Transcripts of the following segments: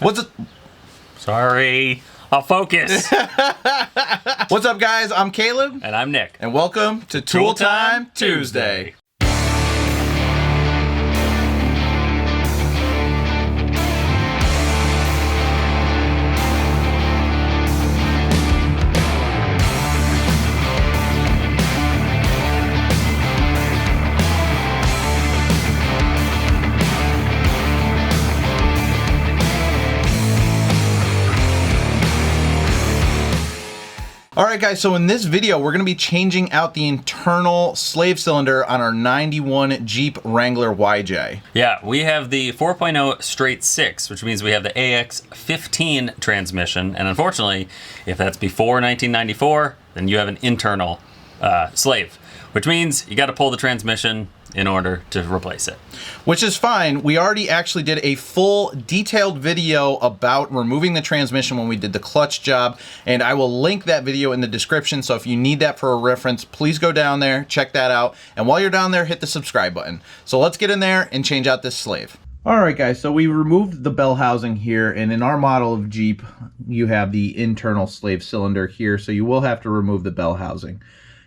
What's it? Sorry. I'll focus. What's up, guys? I'm Caleb. And I'm Nick. And welcome to Tool Time Tuesday. Alright guys, so in this video we're going to be changing out the internal slave cylinder on our 91 Jeep Wrangler YJ. Yeah, we have the 4.0 straight 6, which means we have the AX15 transmission, and unfortunately, if that's before 1994, then you have an internal slave, which means you got to pull the transmission in order to replace it. Which is fine. We already actually did a full detailed video about removing the transmission when we did the clutch job, and I will link that video in the description, so if you need that for a reference, please go down there, check that out, and while you're down there, hit the subscribe button. So let's get in there and change out this slave. Alright guys, so we removed the bell housing here, and in our model of Jeep, you have the internal slave cylinder here, so you will have to remove the bell housing.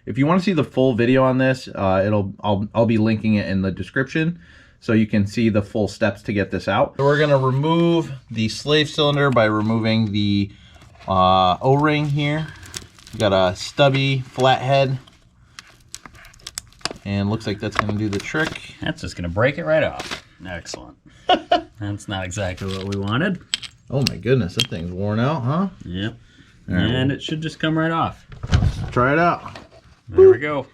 If you want to see the full video on this, I'll be linking it in the description so you can see the full steps to get this out. So we're going to remove the slave cylinder by removing the O-ring here. We got a stubby flat head, and looks like that's going to do the trick. That's just going to break it right off. Excellent. That's not exactly what we wanted. Oh my goodness, that thing's worn out, huh? Yep. And it should just come right off. Let's try it out. There we go.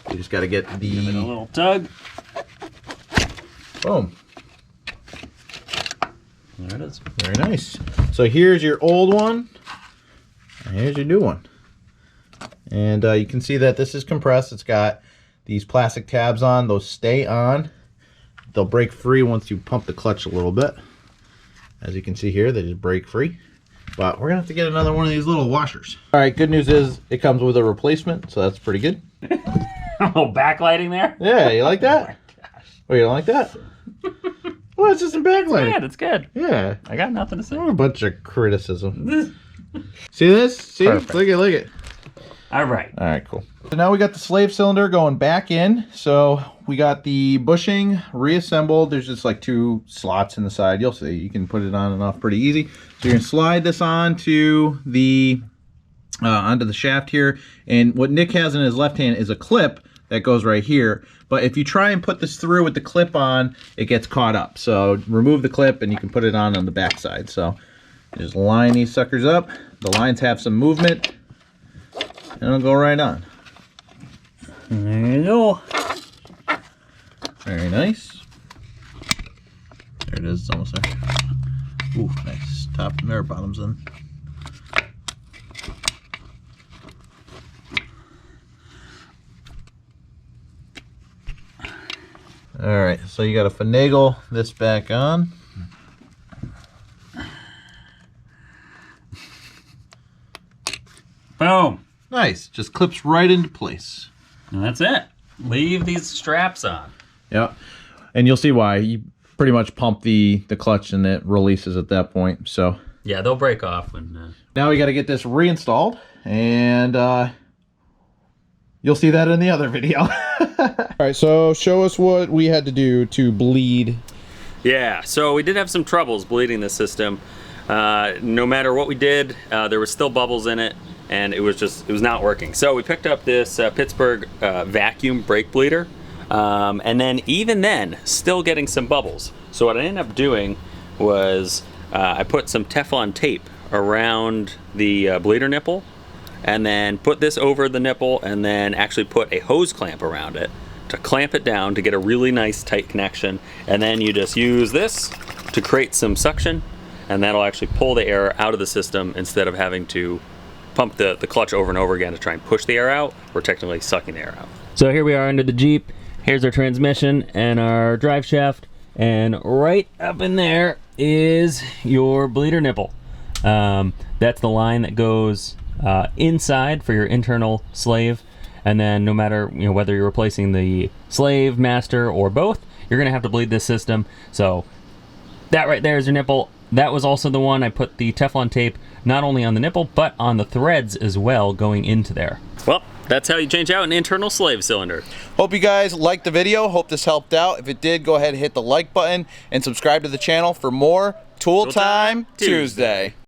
You just got to get the... Give it a little tug. Boom. There it is. Very nice. So here's your old one, and here's your new one. And you can see that this is compressed. It's got these plastic tabs on. Those stay on. They'll break free once you pump the clutch a little bit. As you can see here, they just break free. But we're going to have to get another one of these little washers. All right, good news is it comes with a replacement, so that's pretty good. A little backlighting there. Yeah, you like that? Oh my gosh. Oh, you don't like that? Well, it's just some backlighting. It's good. Yeah. I got nothing to say. A bunch of criticism. See this? See? Perfect. Look at it. All right. All right, cool. So now we got the slave cylinder going back in. So we got the bushing reassembled. There's just like 2 slots in the side. You'll see. You can put it on and off pretty easy. So you're gonna slide this onto the shaft here. And what Nick has in his left hand is a clip that goes right here. But if you try and put this through with the clip on, it gets caught up. So remove the clip and you can put it on the back side. So just line these suckers up. The lines have some movement. And it'll go right on. There you go. Very nice. There it is. It's almost there. Ooh, nice. Top there, bottom's in. All right, so you got to finagle this back on. Boom. Nice. Just clips right into place. And that's it. Leave these straps on. Yeah. And you'll see why. You pretty much pump the clutch and it releases at that point. So Yeah, they'll break off when... Now we got to get this reinstalled, and you'll see that in the other video. All right, so show us what we had to do to bleed. Yeah, so we did have some troubles bleeding the system. No matter what we did, there was still bubbles in it, and it was not working. So we picked up this Pittsburgh vacuum brake bleeder, and then even then, still getting some bubbles. So what I ended up doing was I put some Teflon tape around the bleeder nipple, and then put this over the nipple, and then actually put a hose clamp around it to clamp it down to get a really nice tight connection. And then you just use this to create some suction, and that'll actually pull the air out of the system instead of having to pump the clutch over and over again to try and push the air out. We're technically sucking the air out. So here we are under the Jeep. Here's our transmission and our drive shaft, and right up in there is your bleeder nipple. That's the line that goes inside for your internal slave, and then no matter whether you're replacing the slave, master, or both, you're gonna have to bleed this system. So that right there is your nipple. that was also the one I put the Teflon tape not only on the nipple, but on the threads as well going into there. Well, that's how you change out an internal slave cylinder. Hope you guys liked the video. Hope this helped out. If it did, go ahead and hit the like button and subscribe to the channel for more Tool Time Tuesday.